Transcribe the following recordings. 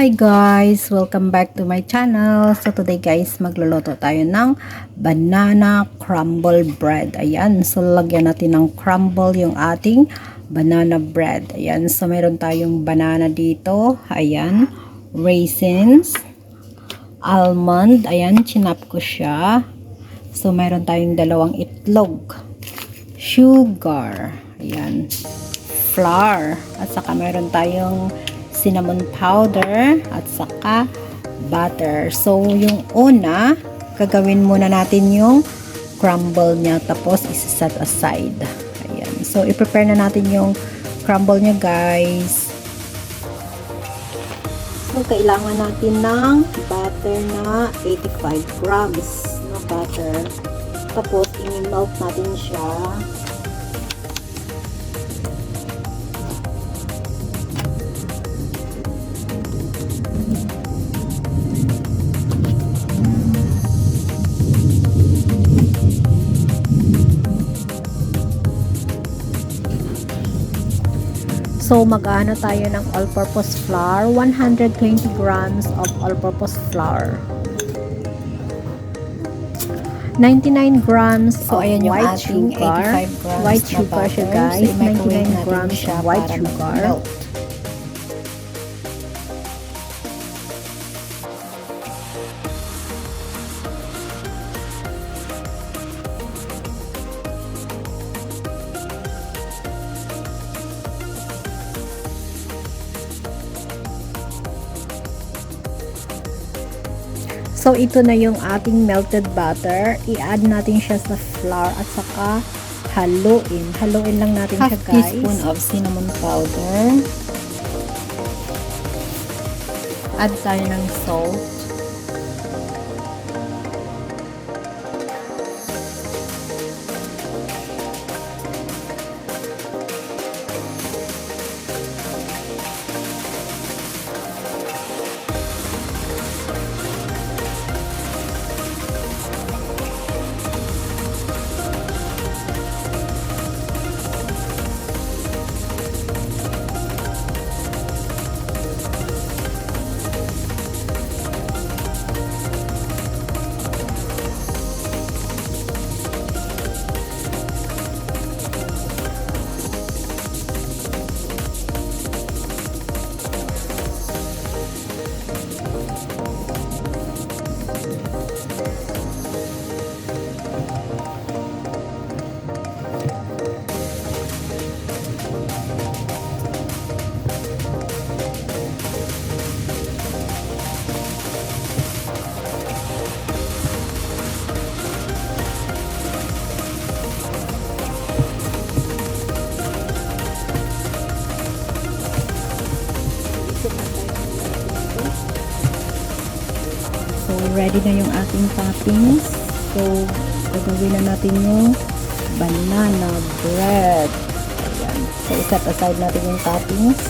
Hi guys! Welcome back to my channel. So today guys, magluluto tayo ng banana crumble bread. Ayan, so lagyan natin ng crumble yung ating banana bread. Ayan, so meron tayong banana dito. Ayan, raisins, almond. Ayan, chinap ko siya. So meron tayong dalawang itlog, sugar, ayan, flour, at saka meron tayong cinnamon powder at saka butter. So yung una, gagawin muna natin yung crumble niya, tapos isa-set aside. Ayan. So i-prepare na natin yung crumble niya guys. So kailangan natin ng butter na 85 grams na butter. Tapos i-melt natin siya. So, mag-ano tayo ng all-purpose flour, 120 grams of all-purpose flour. 99 grams of ayan yung white ating sugar. 85 grams White na sugar siya butter. guys, So, i-microwave 99 grams siya of white para sugar. mag-melt. So, ito na yung ating melted butter. I-add natin siya sa flour at saka haluin. Haluin lang natin siya guys. Half teaspoon of cinnamon powder. Add tayo ng salt. So, ready na yung ating toppings. So, gagawin na natin yung banana bread. Ayan. So, set aside natin yung toppings.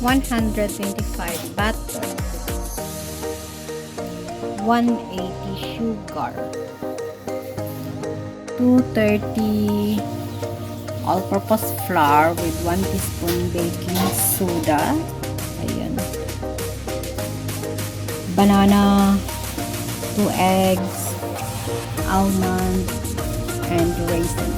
$125 butter, 180 sugar, 230 all-purpose flour with 1 teaspoon baking soda. Ayan. Banana, 2 eggs, almond, and raisins.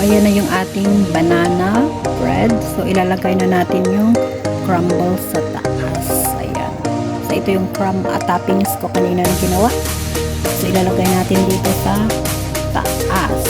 ayan na yung ating banana bread. So, ilalagay na natin yung crumble sa taas. Ayan. So, ito yung toppings ko kanina na ginawa. So, ilalagay natin dito sa taas.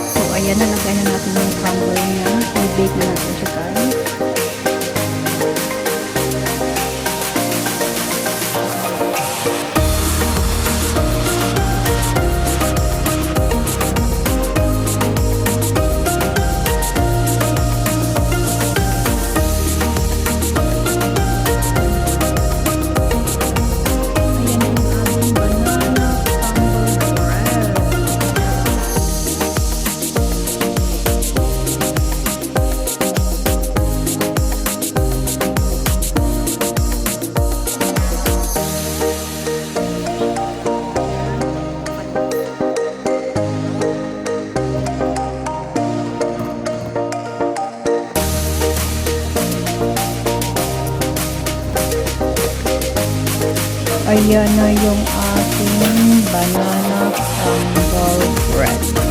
So, ayan, nalagay na natin yung crumble niya. I-bake na natin siya, guys. Ayan yung ating banana crumble bread. Ayan na yung ating banana crumble bread.